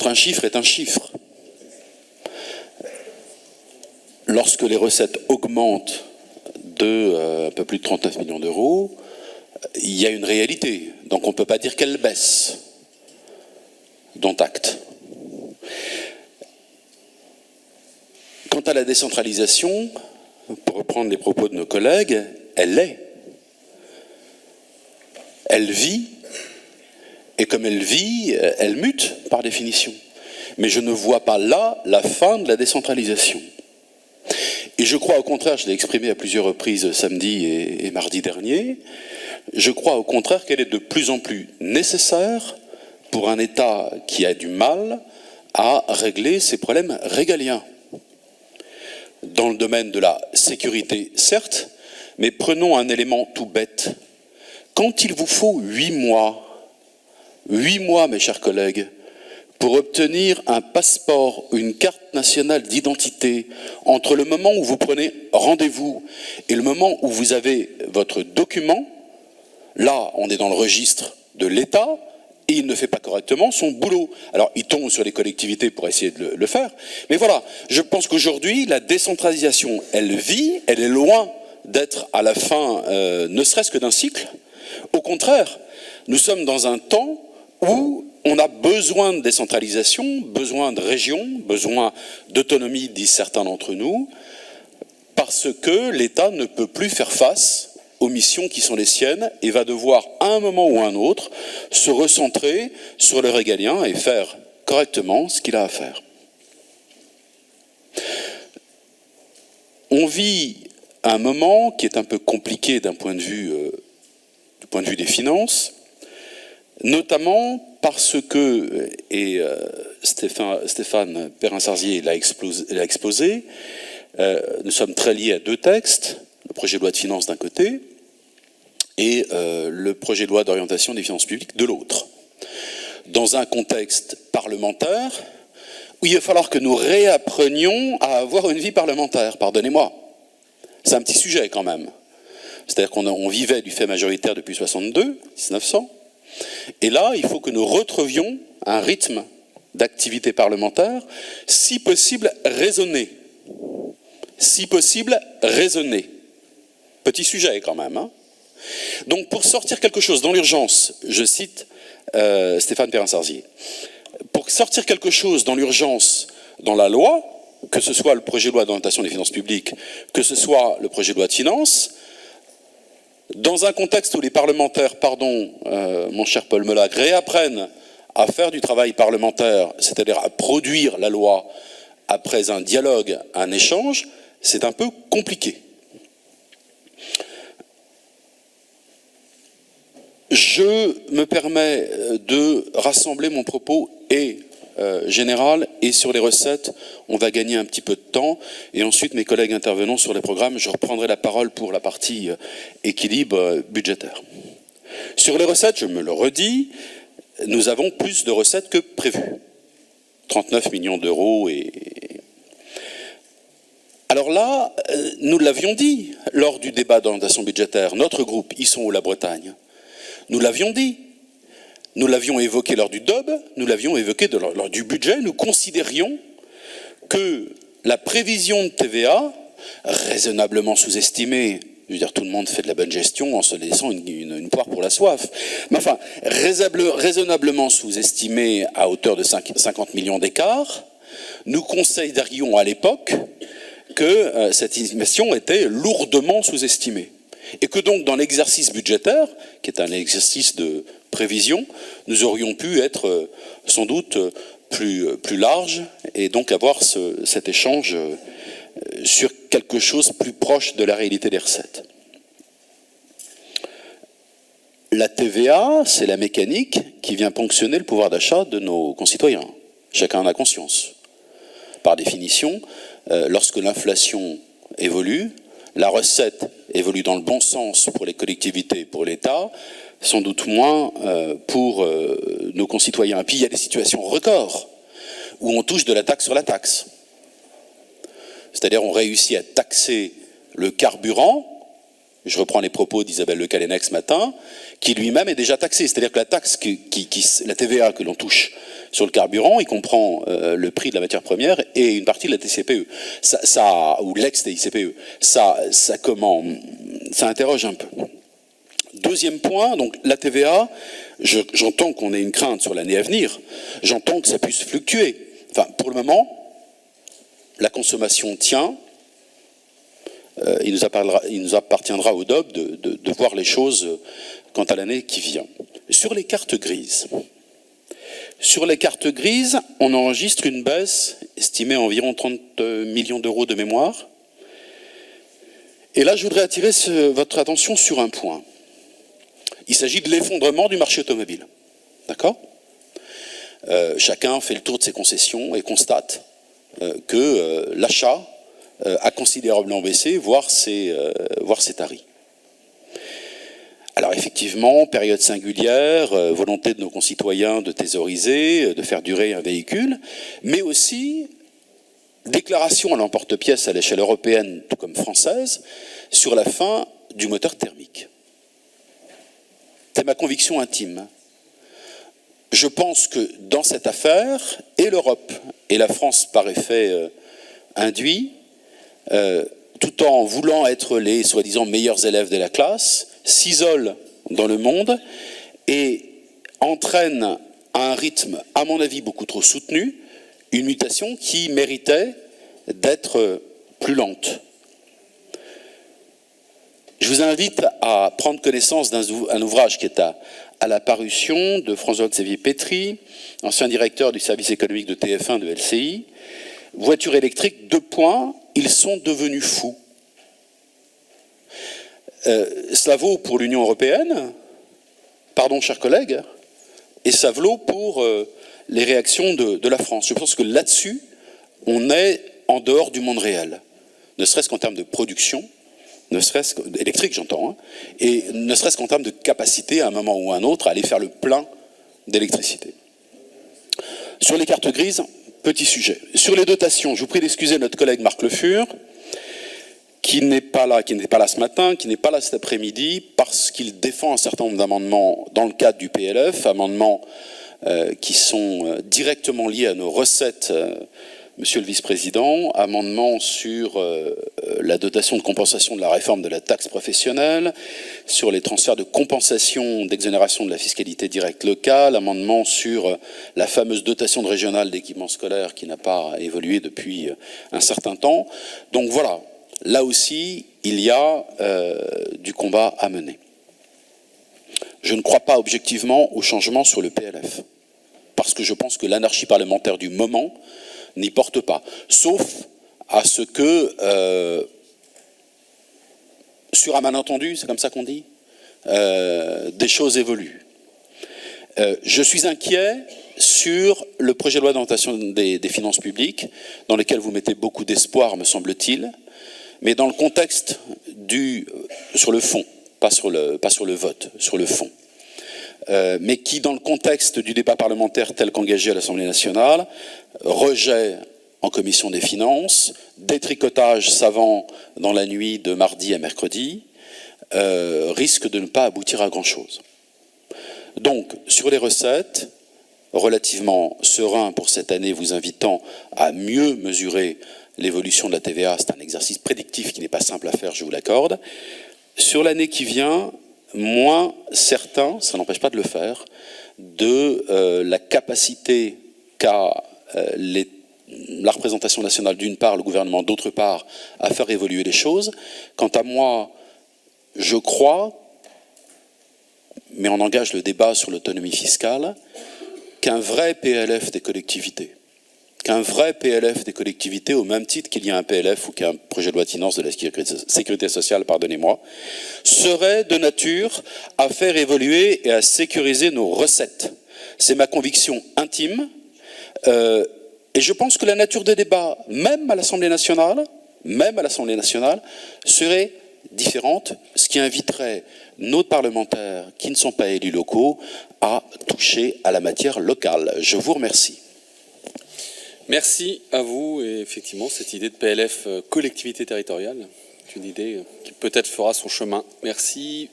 Un chiffre est un chiffre. Lorsque les recettes augmentent de un peu plus de 39 millions d'euros, il y a une réalité. Donc on ne peut pas dire qu'elle baisse. Dont acte. Quant à la décentralisation, pour reprendre les propos de nos collègues, elle l'est. Elle vit, et comme elle vit, elle mute par définition. Mais je ne vois pas là la fin de la décentralisation. Et je crois au contraire, je l'ai exprimé à plusieurs reprises samedi et mardi dernier, je crois au contraire qu'elle est de plus en plus nécessaire pour un État qui a du mal à régler ses problèmes régaliens. Dans le domaine de la sécurité, certes, mais prenons un élément tout bête. Quand il vous faut 8 mois, mes chers collègues, pour obtenir un passeport ou une carte nationale d'identité, entre le moment où vous prenez rendez-vous et le moment où vous avez votre document, là, on est dans le registre de l'État, et il ne fait pas correctement son boulot. Alors, il tombe sur les collectivités pour essayer de le faire. Mais voilà, je pense qu'aujourd'hui, la décentralisation, elle vit, elle est loin d'être à la fin, ne serait-ce que d'un cycle. Au contraire, nous sommes dans un temps où on a besoin de décentralisation, besoin de région, besoin d'autonomie, disent certains d'entre nous, parce que l'État ne peut plus faire face aux missions qui sont les siennes et va devoir, à un moment ou à un autre, se recentrer sur le régalien et faire correctement ce qu'il a à faire. On vit un moment qui est un peu compliqué du point de vue des finances, notamment parce que, et Stéphane Perrin-Sarzier l'a exposé, nous sommes très liés à deux textes, le projet de loi de finances d'un côté et le projet de loi d'orientation des finances publiques de l'autre. Dans un contexte parlementaire où il va falloir que nous réapprenions à avoir une vie parlementaire, pardonnez-moi. C'est un petit sujet quand même. C'est-à-dire qu'on vivait du fait majoritaire depuis 1900, et là, il faut que nous retrouvions un rythme d'activité parlementaire, si possible raisonné. Si possible raisonné. Petit sujet quand même. Hein. Donc pour sortir quelque chose dans l'urgence, je cite Stéphane Perrin-Sarzier, pour sortir quelque chose dans l'urgence dans la loi, que ce soit le projet de loi d'orientation des finances publiques, que ce soit le projet de loi de finances, dans un contexte où les parlementaires, mon cher Paul Molac, réapprennent à faire du travail parlementaire, c'est-à-dire à produire la loi après un dialogue, un échange, c'est un peu compliqué. Je me permets de rassembler mon propos général et sur les recettes, on va gagner un petit peu de temps et ensuite mes collègues intervenant sur les programmes, je reprendrai la parole pour la partie équilibre budgétaire. Sur les recettes, je me le redis, nous avons plus de recettes que prévu. 39 millions d'euros et... Alors là, nous l'avions dit lors du débat d'orientation budgétaire, notre groupe, Ils sont où la Bretagne, nous l'avions dit, nous l'avions évoqué lors du DOB, nous l'avions évoqué lors du budget, nous considérions que la prévision de TVA, raisonnablement sous-estimée, je veux dire tout le monde fait de la bonne gestion en se laissant une poire pour la soif, mais enfin, raisonnablement sous-estimée à hauteur de 50 millions d'écart, nous considérions à l'époque que cette estimation était lourdement sous-estimée. Et que donc dans l'exercice budgétaire, qui est un exercice de prévision, nous aurions pu être sans doute plus large et donc avoir cet échange sur quelque chose plus proche de la réalité des recettes. La TVA, c'est la mécanique qui vient ponctionner le pouvoir d'achat de nos concitoyens. Chacun en a conscience. Par définition, lorsque l'inflation évolue, la recette évolue dans le bon sens pour les collectivités et pour l'État, sans doute moins pour nos concitoyens. Et puis il y a des situations records où on touche de la taxe sur la taxe. C'est-à-dire on réussit à taxer le carburant, je reprends les propos d'Isabelle Le Callennec ce matin, qui lui-même est déjà taxé. C'est-à-dire que la taxe, la TVA que l'on touche sur le carburant, il comprend le prix de la matière première et une partie de la TICPE, ou l'ex-TICPE. Ça interroge un peu. Deuxième point, donc la TVA, j'entends qu'on ait une crainte sur l'année à venir, j'entends que ça puisse fluctuer. Enfin, pour le moment, la consommation tient. Il nous appartiendra au DOB de voir les choses quant à l'année qui vient. Sur les cartes grises, on enregistre une baisse estimée à environ 30 millions d'euros de mémoire. Et là, je voudrais attirer votre attention sur un point. Il s'agit de l'effondrement du marché automobile. D'accord ? Chacun fait le tour de ses concessions et constate que l'achat a considérablement baissé, voire s'est tari. Alors effectivement, période singulière, volonté de nos concitoyens de thésauriser, de faire durer un véhicule, mais aussi déclaration à l'emporte-pièce à l'échelle européenne, tout comme française, sur la fin du moteur thermique. C'est ma conviction intime. Je pense que dans cette affaire, et l'Europe et la France par effet induit, tout en voulant être les soi-disant meilleurs élèves de la classe, s'isolent dans le monde et entraînent à un rythme, à mon avis, beaucoup trop soutenu, une mutation qui méritait d'être plus lente. Je vous invite à prendre connaissance d'un ouvrage qui est à la parution de François-Xavier Pétry, ancien directeur du service économique de TF1 de LCI. Voitures électriques, 2 points, ils sont devenus fous. Cela vaut pour l'Union européenne, pardon chers collègues, et ça vaut pour les réactions de la France. Je pense que là-dessus, on est en dehors du monde réel, ne serait-ce qu'en termes de production, ne serait-ce électrique j'entends, hein, et ne serait-ce qu'en termes de capacité à un moment ou à un autre à aller faire le plein d'électricité. Sur les cartes grises, petit sujet. Sur les dotations, je vous prie d'excuser notre collègue Marc Le Fur, qui n'est pas là ce matin, qui n'est pas là cet après-midi, parce qu'il défend un certain nombre d'amendements dans le cadre du PLF, amendements qui sont directement liés à nos recettes, Monsieur le Vice-président, amendements sur la dotation de compensation de la réforme de la taxe professionnelle, sur les transferts de compensation d'exonération de la fiscalité directe locale, amendements sur la fameuse dotation de régionale d'équipement scolaire qui n'a pas évolué depuis un certain temps. Donc voilà, là aussi, il y a du combat à mener. Je ne crois pas objectivement au changement sur le PLF, parce que je pense que l'anarchie parlementaire du moment n'y porte pas, sauf à ce que, sur un malentendu, c'est comme ça qu'on dit, des choses évoluent. Je suis inquiet sur le projet de loi d'orientation des finances publiques, dans lequel vous mettez beaucoup d'espoir, me semble-t-il, mais dans le contexte sur le fond, pas sur le vote, sur le fond. Mais qui, dans le contexte du débat parlementaire tel qu'engagé à l'Assemblée nationale, rejet en commission des finances, détricotage savant dans la nuit de mardi à mercredi, risque de ne pas aboutir à grand-chose. Donc, sur les recettes, relativement serein pour cette année, vous invitant à mieux mesurer l'évolution de la TVA, c'est un exercice prédictif qui n'est pas simple à faire, je vous l'accorde. Sur l'année qui vient, moins certain, ça n'empêche pas de le faire, de la capacité qu'a la représentation nationale d'une part, le gouvernement d'autre part, à faire évoluer les choses. Quant à moi, je crois, mais on engage le débat sur l'autonomie fiscale, qu'un vrai PLF des collectivités, au même titre qu'il y a un PLF ou qu'il y a un projet de loi de finances de la sécurité sociale, pardonnez-moi, serait de nature à faire évoluer et à sécuriser nos recettes. C'est ma conviction intime, et je pense que la nature des débats, même à l'Assemblée nationale, serait différente, ce qui inviterait nos parlementaires qui ne sont pas élus locaux à toucher à la matière locale. Je vous remercie. Merci à vous. Et effectivement, cette idée de PLF collectivité territoriale, c'est une idée qui peut-être fera son chemin. Merci.